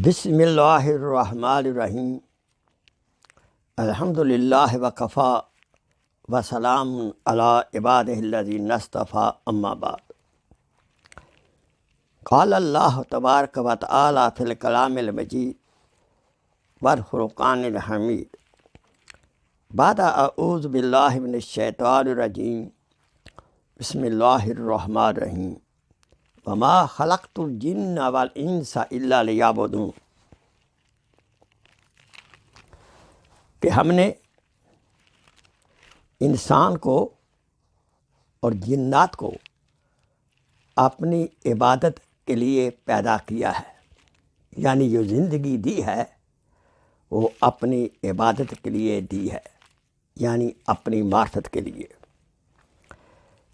بسم اللہ الرحمن الرحیم الحمد للہ وکفا وسلام علی عبادہ الذین اصطفیٰ اما بعد قال اللہ تبارک و تعالی فی الکلام المجید والفرقان الحمید بعد اعوذ باللہ من الشیطان الرجیم بسم اللہ الرحمن الرحیم وما خلقت الجن والانس الا لیعبدون کہ ہم نے انسان کو اور جنات کو اپنی عبادت کے لیے پیدا کیا ہے، یعنی جو زندگی دی ہے وہ اپنی عبادت کے لیے دی ہے، یعنی اپنی معرفت کے لیے۔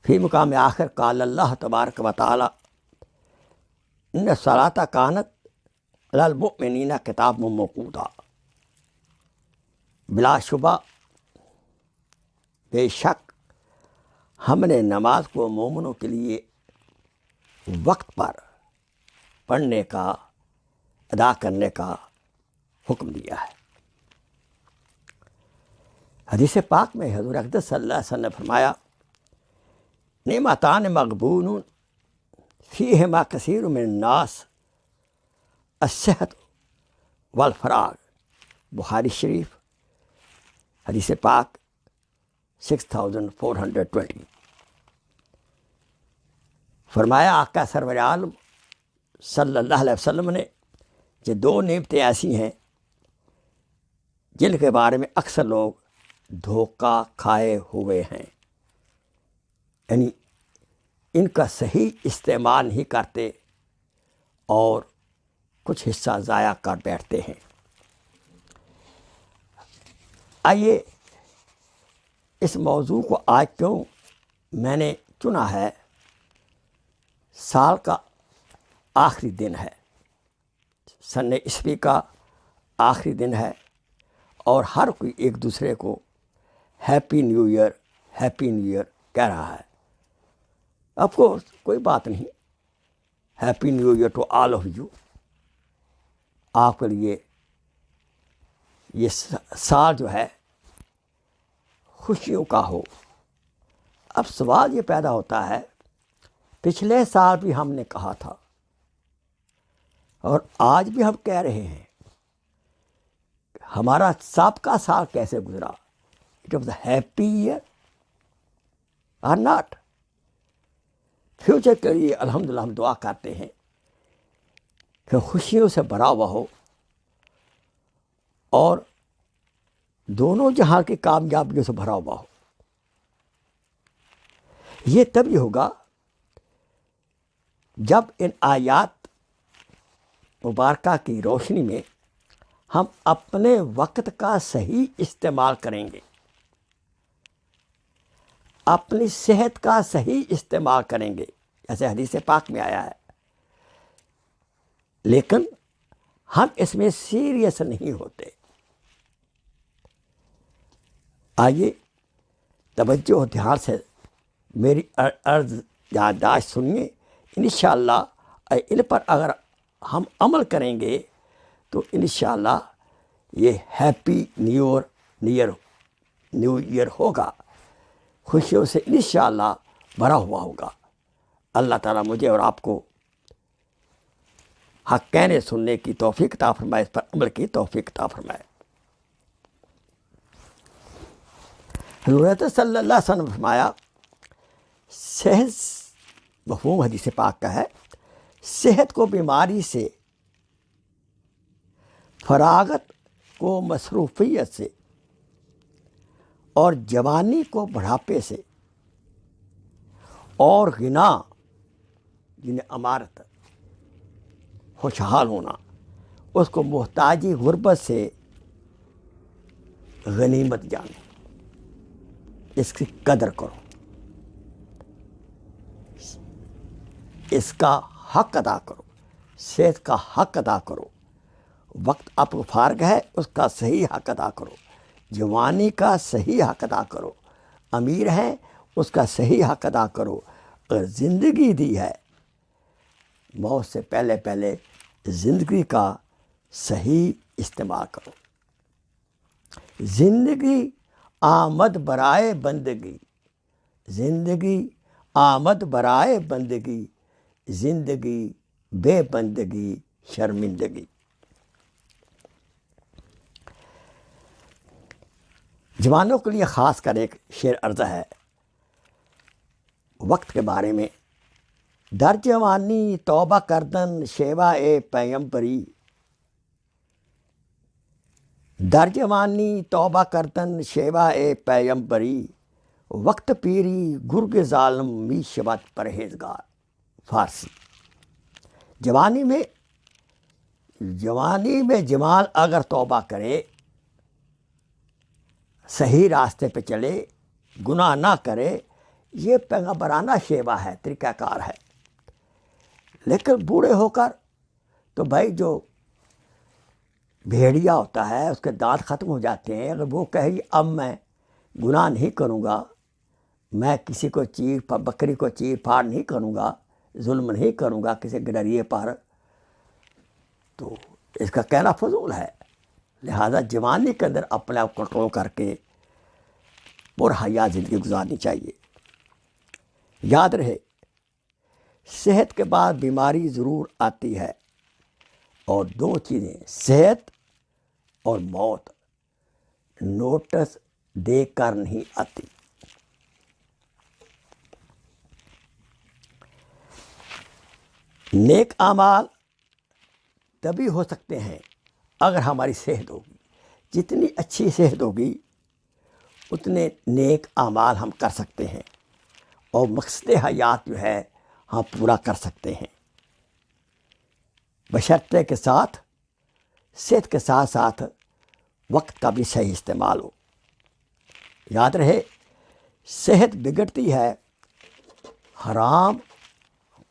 فی مقام آخر قال اللہ تبارک و تعالی ان الصلاۃ کانت علی المؤمنین کتاب موقوتا، بلا شبہ بے شک ہم نے نماز کو مومنوں کے لیے وقت پر پڑھنے کا، ادا کرنے کا حکم دیا ہے۔ حدیث پاک میں حضور اقدس صلی اللہ علیہ وسلم نے فرمایا نعمتان مغبون فیہما کثیر من الناس الصحت والفراغ، بخاری شریف حدیث پاک 6420۔ فرمایا آقا سرور عالم صلی اللہ علیہ وسلم نے یہ دو نعمتیں ایسی ہیں جن کے بارے میں اکثر لوگ دھوکہ کھائے ہوئے ہیں، یعنی ان کا صحیح استعمال نہیں کرتے اور کچھ حصہ ضائع کر بیٹھتے ہیں۔ آئیے اس موضوع کو آج کیوں میں نے چنا ہے، سال کا آخری دن ہے، سن عیسوی کا آخری دن ہے، اور ہر کوئی ایک دوسرے کو happy new year happy new year کہہ رہا ہے۔ آف کورس کوئی بات نہیں، happy new year to all of you, آپ کے لیے یہ سال جو ہے خوشیوں کا ہو۔ اب سوال یہ پیدا ہوتا ہے، پچھلے سال بھی ہم نے کہا تھا اور آج بھی ہم کہہ رہے ہیں، ہمارا سابقہ سال کیسے گزرا؟ It was a happy year اور ناٹ؟ فیوچر کے لیے الحمدللہ ہم دعا کرتے ہیں کہ خوشیوں سے بھرا ہوا ہو اور دونوں جہاں کی کامیابیوں سے بھرا ہوا ہو۔ یہ تبھی ہوگا جب ان آیات مبارکہ کی روشنی میں ہم اپنے وقت کا صحیح استعمال کریں گے، اپنی صحت کا صحیح استعمال کریں گے، جیسے حدیث پاک میں آیا ہے، لیکن ہم اس میں سیریس نہیں ہوتے۔ آئیے توجہ و دھیان سے میری عرض یادداشت سنیے، انشاءاللہ ان پر اگر ہم عمل کریں گے تو انشاءاللہ یہ ہیپی نیو ایئر ہوگا، خوشیوں سے انشاءاللہ بھرا ہوا ہوگا۔ اللہ تعالیٰ مجھے اور آپ کو حق کہنے سننے کی توفیق عطا فرمائے، اس پر عمل کی توفیق عطا فرمائے۔ حضرت صلی اللہ علیہ وسلم نے فرمایا، صحت مفہوم حدیث پاک کا ہے، صحت کو بیماری سے، فراغت کو مصروفیت سے، اور جوانی کو بڑھاپے سے، اور غنا یعنی امارت خوشحال ہونا، اس کو محتاجی غربت سے غنیمت جانو، اس کی قدر کرو، اس کا حق ادا کرو، صحت کا حق ادا کرو، وقت آپ کو فارغ ہے اس کا صحیح حق ادا کرو، جوانی کا صحیح حق ادا کرو، امیر ہے اس کا صحیح حق ادا کرو، اگر زندگی دی ہے موت سے پہلے زندگی کا صحیح استعمال کرو۔ زندگی آمد برائے بندگی، زندگی آمد برائے بندگی، زندگی بے بندگی شرمندگی۔ جوانوں کے لیے خاص کر ایک شعر عرض ہے وقت کے بارے میں۔ در جوانی توبہ کردن شیوا اے پیمبری، در جوانی توبہ کردن شیوا اے پیمبری، وقت پیری گرگ ظالم می شود پرہیزگار۔ فارسی۔ جوانی میں جمال اگر توبہ کرے، صحیح راستے پہ چلے، گناہ نہ کرے، یہ پیغمبرانہ شیوا ہے، طریقہ کار ہے۔ لیکن بوڑھے ہو کر تو بھائی جو بھیڑیا ہوتا ہے اس کے دانت ختم ہو جاتے ہیں، اگر وہ کہے اب میں گناہ نہیں کروں گا، میں کسی کو بکری کو چیر پھاڑ نہیں کروں گا، ظلم نہیں کروں گا کسی گڈریے پر، تو اس کا کہنا فضول ہے۔ لہذا جوانی کے اندر اپنے آپ کنٹرول کر کے پرحیا زندگی گزارنی چاہیے۔ یاد رہے، صحت کے بعد بیماری ضرور آتی ہے، اور دو چیزیں صحت اور موت نوٹس دے کر نہیں آتی۔ نیک اعمال تبھی ہو سکتے ہیں اگر ہماری صحت ہوگی۔ جتنی اچھی صحت ہوگی اتنے نیک اعمال ہم کر سکتے ہیں، اور مقصد حیات جو ہے ہم پورا کر سکتے ہیں، بشرطے کے ساتھ صحت کے ساتھ ساتھ وقت کا بھی صحیح استعمال ہو۔ یاد رہے، صحت بگڑتی ہے حرام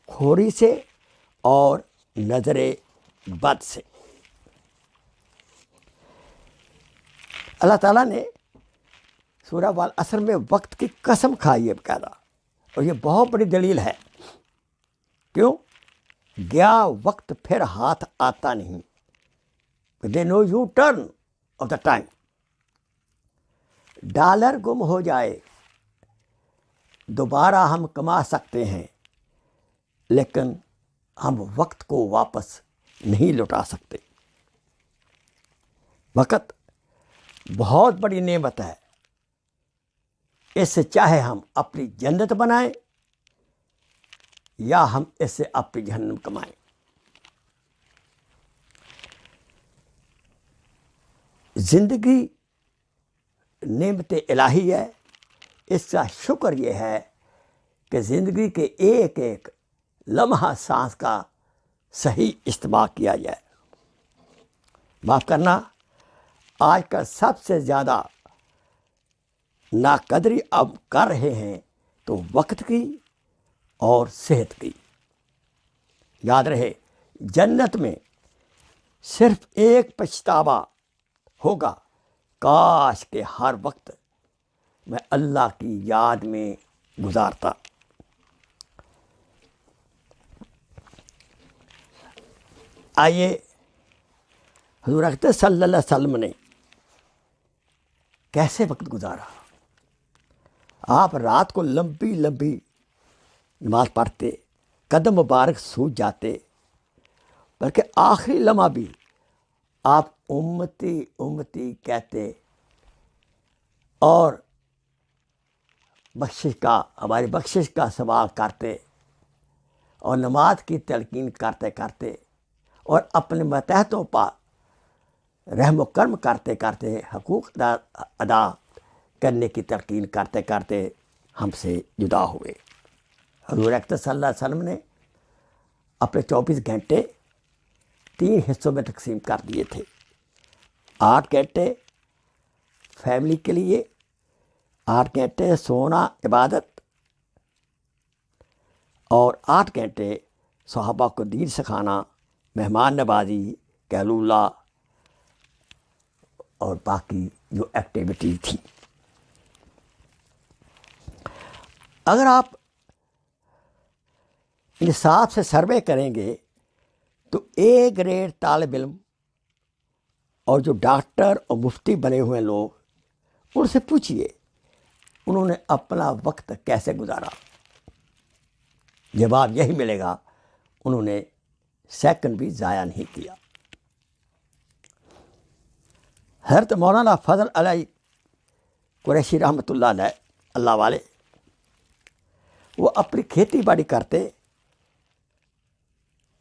خوری سے اور نظر بد سے۔ اللہ تعالیٰ نے سورہ والعصر میں وقت کی قسم کھائی ہے باقاعدہ، اور یہ بہت بڑی دلیل ہے۔ کیوں؟ گیا وقت پھر ہاتھ آتا نہیں، they no U turn of the time. Dollar گم ہو جائے دوبارہ ہم کما سکتے ہیں، لیکن ہم وقت کو واپس نہیں لوٹا سکتے۔ وقت بہت بڑی نعمت ہے، اس سے چاہے ہم اپنی جنت بنائیں یا ہم اس سے اپنی جہنم کمائیں۔ زندگی نعمت الہی ہے، اس کا شکر یہ ہے کہ زندگی کے ایک ایک لمحہ سانس کا صحیح استعمال کیا جائے۔ معاف کرنا، آج کل سب سے زیادہ ناقدری اب کر رہے ہیں تو وقت کی اور صحت کی۔ یاد رہے، جنت میں صرف ایک پچھتاوا ہوگا، کاش کہ ہر وقت میں اللہ کی یاد میں گزارتا۔ آئیے، حضور اکرم صلی اللہ علیہ وسلم نے کیسے وقت گزارا۔ آپ رات کو لمبی لمبی نماز پڑھتے، قدم مبارک سوج جاتے، بلکہ آخری لمحہ بھی آپ امتی امتی کہتے اور ہماری بخشش کا سوال کرتے، اور نماز کی تلقین کرتے کرتے اور اپنے ماتحتوں پر رحم و کرم کرتے کرتے، حقوق ادا کرنے کی تلقین کرتے کرتے ہم سے جدا ہوئے۔ حضور اکرم صلی اللہ علیہ وسلم نے اپنے 24 گھنٹے 3 حصوں میں تقسیم کر دیے تھے۔ 8 گھنٹے فیملی کے لیے، 8 گھنٹے سونا عبادت، اور 8 گھنٹے صحابہ کو دین سکھانا، مہمان نوازی، قیلولہ اور باقی جو ایکٹیویٹی تھی۔ اگر آپ انصاف سے سروے کریں گے تو اے گریڈ طالب علم اور جو ڈاکٹر اور مفتی بنے ہوئے لوگ، ان سے پوچھئے انہوں نے اپنا وقت کیسے گزارا، جواب یہی ملے گا، انہوں نے سیکنڈ بھی ضائع نہیں کیا۔ حضرت مولانا فضل علی قریشی رحمۃ اللہ علیہ، اللہ والے، وہ اپنی کھیتی باڑی کرتے،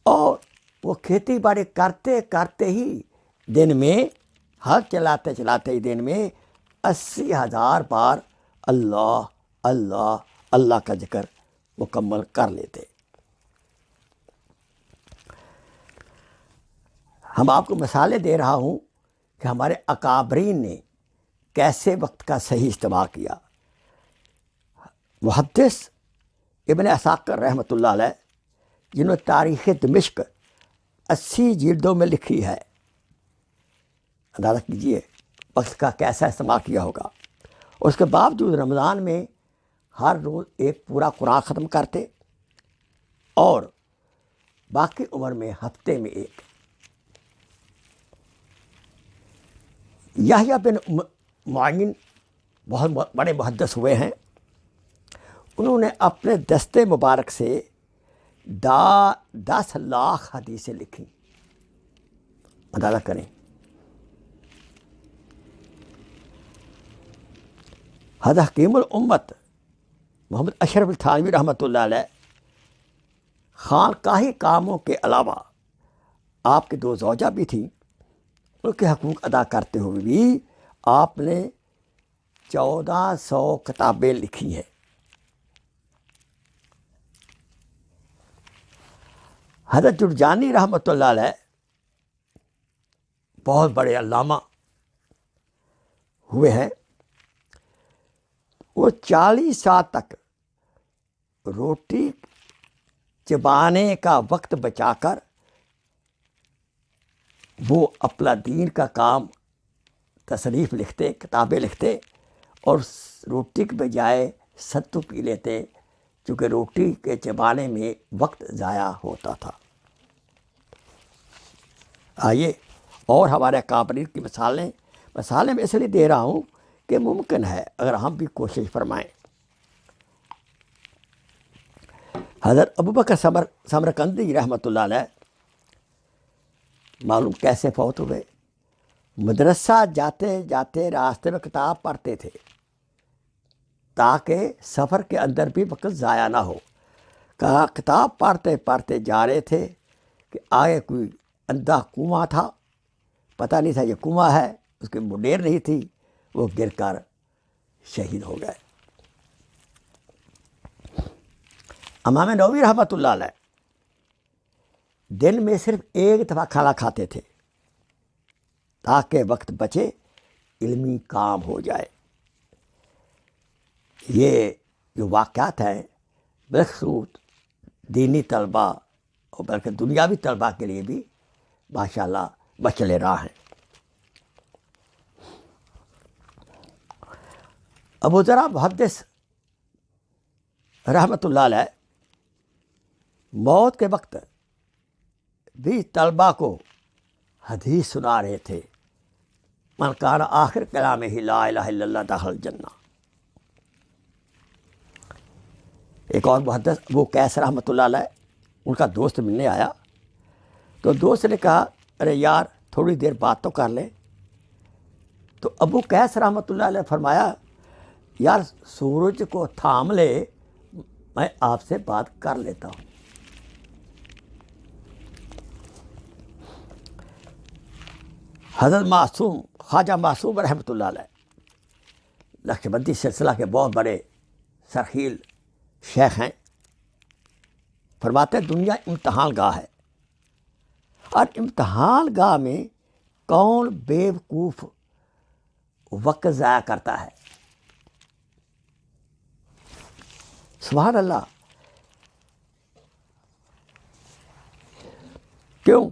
اور وہ کھیتی باڑی کرتے کرتے ہی دن میں، ہل چلاتے چلاتے ہی دن میں 80,000 بار اللہ اللہ اللہ کا ذکر مکمل کر لیتے۔ ہم آپ کو مثالیں دے رہا ہوں کہ ہمارے اکابرین نے کیسے وقت کا صحیح استعمال کیا۔ محدث ابن عساکر رحمۃ اللہ علیہ، جنہوں نے تاریخ دمشق 80 جلدوں میں لکھی ہے، اندازہ کیجیے وقت کا کیسا استعمال کیا ہوگا۔ اس کے باوجود رمضان میں ہر روز ایک پورا قرآن ختم کرتے، اور باقی عمر میں ہفتے میں ایک۔ یحییٰ بن معین بہت بڑے محدث ہوئے ہیں، انہوں نے اپنے دستے مبارک سے 10 لاکھ حدیثیں لکھی، اندازہ کریں۔ حضرت حکیم الامت محمد اشرف تھانوی رحمۃ اللہ علیہ، خانقاہی کاموں کے علاوہ آپ کی 2 زوجہ بھی تھیں، ان کے حقوق ادا کرتے ہوئے بھی آپ نے 1400 کتابیں لکھی ہیں۔ حضرت جرجانی رحمۃ اللہ علیہ بہت بڑے علامہ ہوئے ہیں، وہ 40 سال تک روٹی چبانے کا وقت بچا کر وہ اپنا دین کا کام، تصنیف لکھتے، کتابیں لکھتے، اور روٹی کے بجائے ستو پی لیتے، چونکہ روٹی کے چبانے میں وقت ضائع ہوتا تھا۔ آئیے اور ہمارے اکابرین کی مثالیں میں اس لیے دے رہا ہوں کہ ممکن ہے اگر ہم بھی کوشش فرمائیں۔ حضرت ابوبکر سمرقندی رحمۃ اللہ علیہ معلوم کیسے فوت ہوئے؟ مدرسہ جاتے جاتے راستے میں کتاب پڑھتے تھے تاکہ سفر کے اندر بھی وقت ضائع نہ ہو۔ کہا کتاب پڑھتے پڑھتے جا رہے تھے کہ آگے کوئی اندھا کنواں تھا، پتہ نہیں تھا یہ کنواں ہے، اس کی منڈیر نہیں تھی، وہ گر کر شہید ہو گئے۔ امام نووی رحمۃ اللہ علیہ دن میں صرف ایک دفعہ کھانا کھاتے تھے تاکہ وقت بچے، علمی کام ہو جائے۔ یہ جو واقعات ہیں بالخصوص دینی طلبہ اور بلکہ دنیاوی طلبہ کے لیے بھی ماشاءاللہ مشعل راہ ہیں۔ ابو ذرا محدث رحمۃ اللہ علیہ موت کے وقت بھی طلبہ کو حدیث سنا رہے تھے، من کان آخر کلامہ لا الہ الا اللہ دخل الجنہ۔ ایک اور محدث ابو قیس رحمۃ اللہ علیہ، ان کا دوست ملنے آیا تو دوست نے کہا ارے یار تھوڑی دیر بات تو کر لیں۔ تو ابو قیس رحمۃ اللہ علیہ فرمایا یار سورج کو تھام لے، میں آپ سے بات کر لیتا ہوں۔ حضرت معصوم خواجہ معصوم رحمۃ اللہ علیہ نقشبندی سلسلہ کے بہت بڑے سرخیل شیخ ہیں، فرماتے ہیں دنیا امتحان گاہ ہے، اور امتحان گاہ میں کون بے وقوف وقت ضائع کرتا ہے؟ سبحان اللہ۔ کیوں؟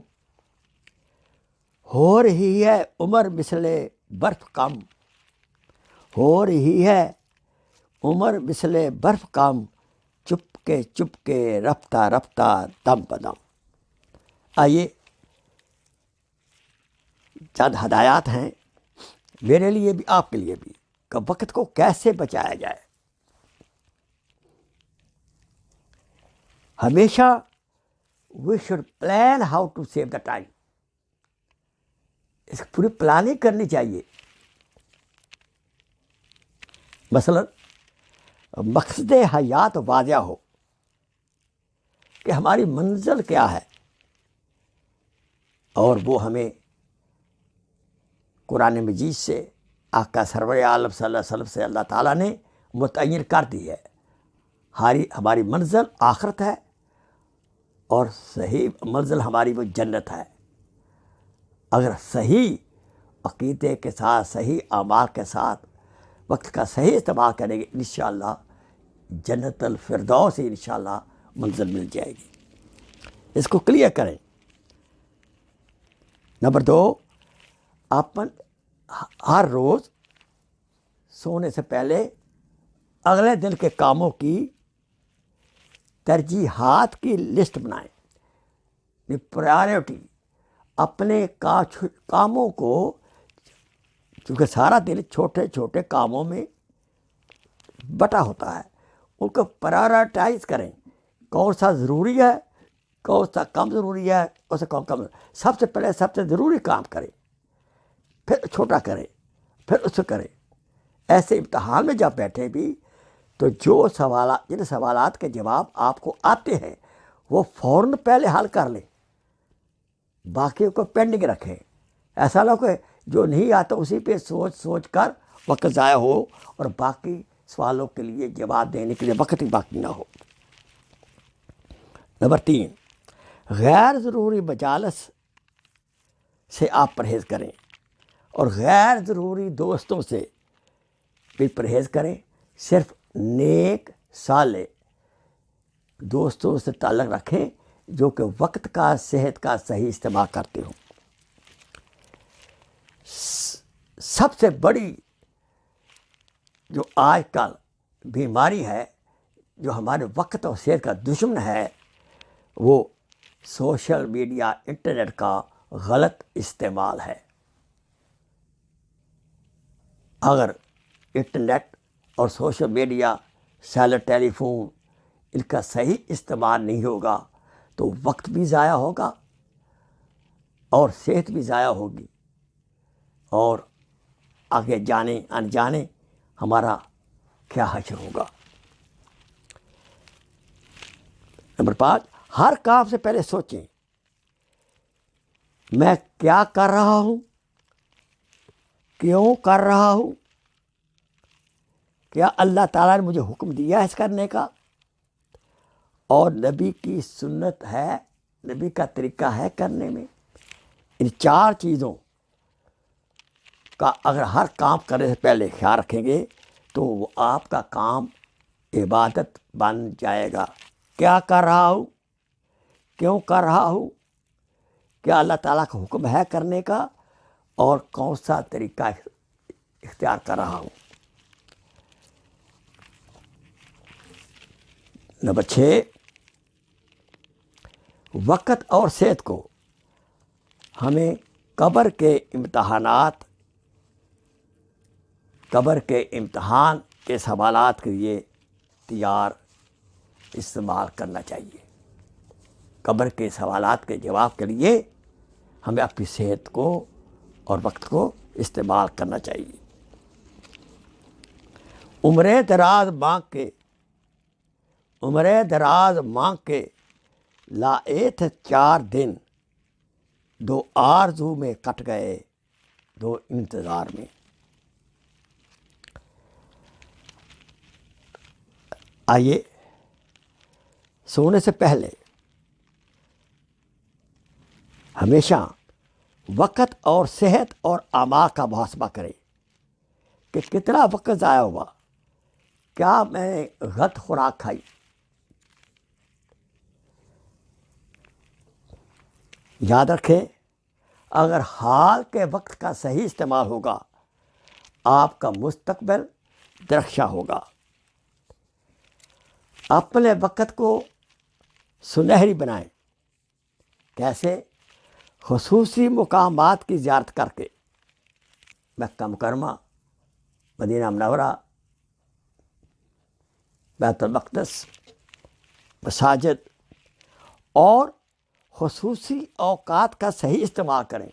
ہو رہی ہے عمر مثل برف کم، ہو رہی ہے عمر مثل برف کم، چپ کے رفتہ رفتہ دم بدم۔ آئیے چند ہدایات ہیں میرے لیے بھی آپ کے لیے بھی کہ وقت کو کیسے بچایا جائے. ہمیشہ we should plan how to save the time. اس کی پوری پلاننگ کرنی چاہیے. مثلا مقصد حیات واضح ہو کہ ہماری منزل کیا ہے، اور وہ ہمیں قرآن مجید سے آقا سرور عالم صلی اللہ علیہ وسلم سے اللہ تعالیٰ نے متعین کر دی ہے. ہماری منزل آخرت ہے، اور صحیح منزل ہماری وہ جنت ہے. اگر صحیح عقیدے کے ساتھ، صحیح اعمال کے ساتھ وقت کا صحیح استعمال کریں گے، انشاءاللہ جنت الفردوس سے انشاءاللہ منزل مل جائے گی. اس کو کلیئر کریں. نمبر 2، ہر روز سونے سے پہلے اگلے دن کے کاموں کی ترجیحات کی لسٹ بنائیں. پرائیورٹی اپنے کاموں کو، چونکہ سارا دن چھوٹے چھوٹے کاموں میں بٹا ہوتا ہے، ان کو پرائیورٹائز کریں. کون سا ضروری ہے، کون سا کم ضروری ہے، کون سا کم. سب سے پہلے سب سے ضروری کام کریں، پھر چھوٹا کریں، پھر اس سے کریں. ایسے امتحان میں جب بیٹھے بھی تو جن سوالات کے جواب آپ کو آتے ہیں وہ فوراً پہلے حل کر لیں، باقی کو پینڈنگ رکھیں. ایسا نہ کہ جو نہیں آتا اسی پہ سوچ کر وقت ضائع ہو اور باقی سوالوں کے لیے جواب دینے کے لیے وقت ہی باقی نہ ہو. نمبر 3، غیر ضروری مجالس سے آپ پرہیز کریں، اور غیر ضروری دوستوں سے بھی پرہیز کریں. صرف نیک صالح دوستوں سے تعلق رکھیں جو کہ وقت کا، صحت کا صحیح استعمال کرتے ہوں. سب سے بڑی جو آج کل بیماری ہے، جو ہمارے وقت اور صحت کا دشمن ہے، وہ سوشل میڈیا، انٹرنیٹ کا غلط استعمال ہے. اگر انٹرنیٹ اور سوشل میڈیا، سیلر ٹیلی فون، ان کا صحیح استعمال نہیں ہوگا تو وقت بھی ضائع ہوگا اور صحت بھی ضائع ہوگی، اور آگے جانے انجانے ہمارا کیا حشر ہوگا. نمبر 5، ہر کام سے پہلے سوچیں میں کیا کر رہا ہوں، کیوں کر رہا ہوں، کیا اللہ تعالیٰ نے مجھے حکم دیا ہے اس کرنے کا، اور نبی کی سنت ہے، نبی کا طریقہ ہے کرنے میں. ان 4 چیزوں کا اگر ہر کام کرنے سے پہلے خیال رکھیں گے تو وہ آپ کا کام عبادت بن جائے گا. کیا کر رہا ہوں، کیوں کر رہا ہوں، کیا اللہ تعالیٰ کا حکم ہے کرنے کا، اور کون سا طریقہ اختیار کر رہا ہوں. نمبر 6، وقت اور صحت کو ہمیں قبر کے امتحان کے سوالات کے لیے تیار استعمال کرنا چاہیے. قبر کے سوالات کے جواب کے لیے ہمیں اپنی صحت کو اور وقت کو استعمال کرنا چاہیے. عمر دراز مانگ کے لائے تھے 4 دن، 2 آرزو میں کٹ گئے 2 انتظار میں. آئیے سونے سے پہلے ہمیشہ وقت اور صحت اور اعمال کا محاسبہ کریں کہ کتنا وقت ضائع ہوا، کیا میں نے غلط خوراک کھائی. یاد رکھیں اگر حال کے وقت کا صحیح استعمال ہوگا آپ کا مستقبل درخشاں ہوگا. اپنے وقت کو سنہری بنائیں. کیسے؟ خصوصی مقامات کی زیارت کر کے مکہ مکرمہ، مدینہ منورہ، بیت المقدس، مساجد اور خصوصی اوقات کا صحیح استعمال کریں۔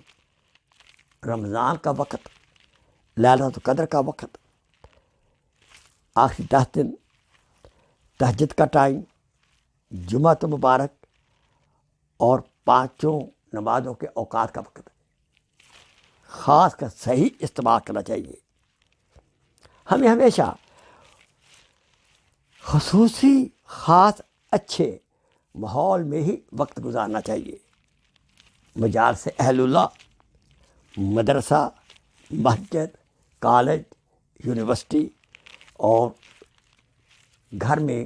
رمضان کا وقت، لیلۃ القدر کا وقت، آخری 10 دن، تہجد کا ٹائم، جمعہ مبارک اور 5 نمازوں کے اوقات کا وقت خاص کا صحیح استعمال کرنا چاہیے۔ ہمیں ہمیشہ خصوصی خاص اچھے ماحول میں ہی وقت گزارنا چاہیے۔ مجالس اہل اللہ، مدرسہ، مسجد، کالج، یونیورسٹی اور گھر میں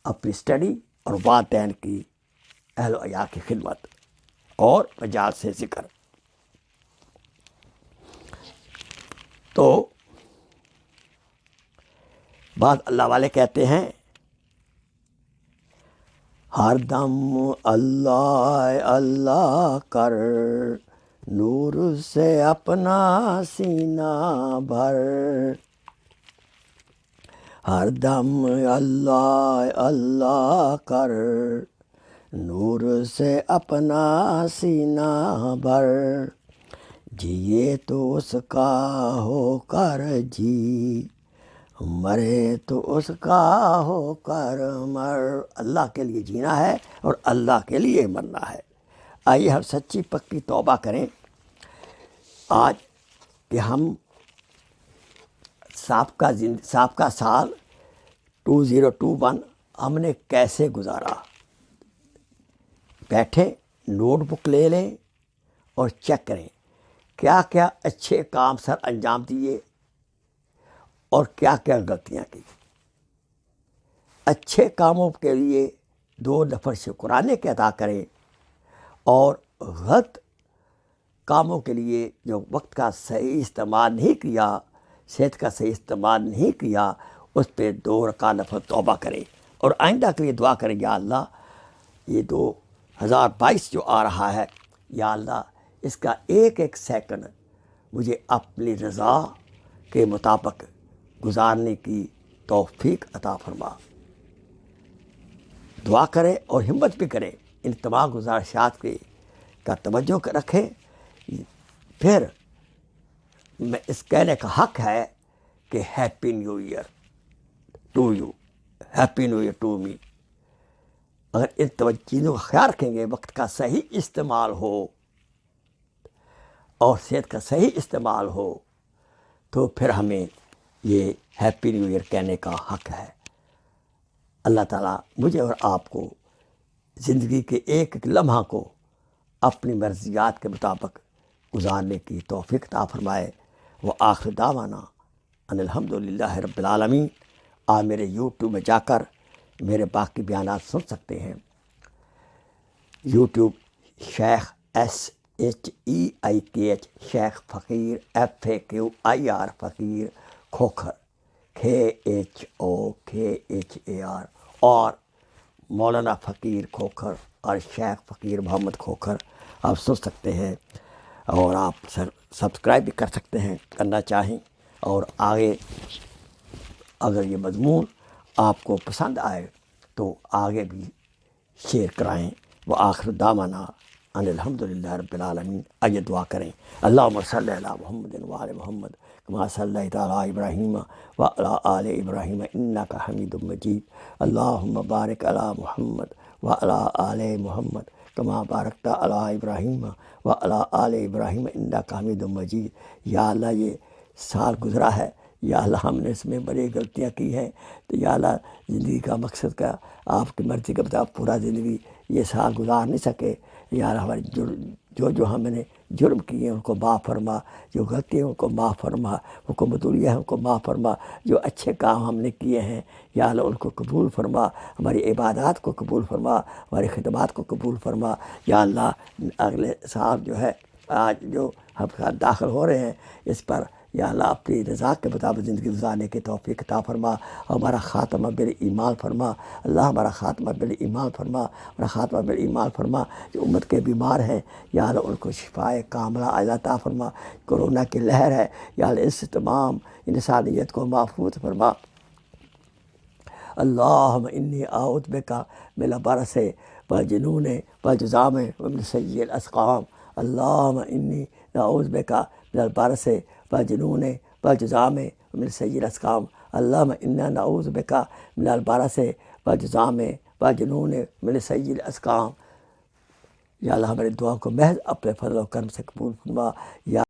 اپنی اسٹڈی اور والدین کی اہل و عیال کی خدمت اور مجالس ذکر۔ تو بعض اللہ والے کہتے ہیں ہر دم اللہ اللہ کر، نور سے اپنا سینہ بھر، ہر دم اللہ اللہ کر، نور سے اپنا سینہ بھر، جیے تو اس کا ہو کر جی، مرے تو اس کا ہو کر مر۔ اللہ کے لیے جینا ہے اور اللہ کے لیے مرنا ہے۔ آئیے ہم سچی پکی توبہ کریں آج کہ ہم سابقہ سال 2021 ہم نے کیسے گزارا۔ بیٹھیں، نوٹ بک لے لیں اور چیک کریں کیا کیا اچھے کام سر انجام دیے اور کیا کیا غلطیاں کی۔ اچھے کاموں کے لیے 2 نفر شکرانے کے ادا کریں اور غلط کاموں کے لیے جو وقت کا صحیح استعمال نہیں کیا، صحت کا صحیح استعمال نہیں کیا، اس پہ 2 رکعت نفل توبہ کریں اور آئندہ کے لیے دعا کریں، یا اللہ یہ 2022 جو آ رہا ہے، یا اللہ اس کا ایک ایک سیکنڈ مجھے اپنی رضا کے مطابق گزارنے کی توفیق عطا فرما۔ دعا کریں اور ہمت بھی کریں، ان تمام گزارشات کا توجہ رکھیں۔ پھر میں اس کہنے کا حق ہے کہ happy new year to you, happy new year to me. اگر ان چیزوں کا خیال رکھیں گے، وقت کا صحیح استعمال ہو اور صحت کا صحیح استعمال ہو، تو پھر ہمیں یہ ہیپی نیو ایئر کہنے کا حق ہے۔ اللہ تعالیٰ مجھے اور آپ کو زندگی کے ایک ایک لمحہ کو اپنی مرضیات کے مطابق گزارنے کی توفیق عطا فرمائے۔ وآخر دعوانا ان الحمدللہ رب العالمین۔ آپ میرے یوٹیوب میں جا کر میرے باقی بیانات سن سکتے ہیں۔ یوٹیوب شیخ SHEIKH، شیخ فقیر FAQIR فقیر کھوکھر KHOKHAR، اور مولانا فقیر کھوکھر اور شیخ فقیر محمد کھوکھر آپ سن سکتے ہیں، اور آپ سبسکرائب بھی کر سکتے ہیں کرنا چاہیں، اور آگے اگر یہ مضمون آپ کو پسند آئے تو آگے بھی شیئر کرائیں۔ وآخر دعوانا ان الحمدللہ رب العالمین۔ آئیے دعا کریں۔ اللہم صلی علی محمد وعلی محمد کما صلیت علی ابراہیم وعلی آل ابراہیم انک حمید مجید۔ اللہم بارک علی محمد وعلی آل محمد کما بارکت علی ابراہیم وعلی آل ابراہیم انک حمید مجید۔ یا اللہ یہ سال گزرا ہے، یا اللہ ہم نے اس میں بڑی غلطیاں کی ہیں، تو یا اللہ زندگی کا مقصد کا آپ کی مرضی کے مطابق پورا زندگی یہ سال گزار نہیں سکے، یا اللہ ہمارے جو ہم نے جرم کیے ہیں ان کو معاف فرما، جو غلطی ہیں ان کو معاف فرما، حکمتولیہ ہے ان کو معاف فرما، جو اچھے کام ہم نے کیے ہیں یا اللہ ان کو قبول فرما، ہماری عبادات کو قبول فرما، ہماری خدمات کو قبول فرما۔ یا اللہ اگلے سال جو ہے آج جو ہم داخل ہو رہے ہیں اس پر یا اللہ اپنی رضا کے مطابق زندگی گزارنے کی توفیق عطا فرما، ہمارا خاتمہ بالایمان فرما، اللہ ہمارا خاتمہ بالایمان فرما، ہمارا خاتمہ بالایمان فرما۔ جو امت کے بیمار ہیں یا اللہ ان کو شفائے کاملہ عطا فرما، کورونا کی لہر ہے یا اللہ اس سے تمام انسانیت کو محفوظ فرما۔ اللہم انی اعوذ بک من البرص والجنون والجذام ومن سیء الاسقام۔ اللہم انی اعوذ بک من البرص والجنون والجذام ومن سیء الاسقام۔ اللہم انا نعوذ بک من البرص والجذام والجنون ومن سیء الاسقام۔ یا اللہ ہماری دعا کو محض اپنے فضل و کرم سے قبول فرما۔ یا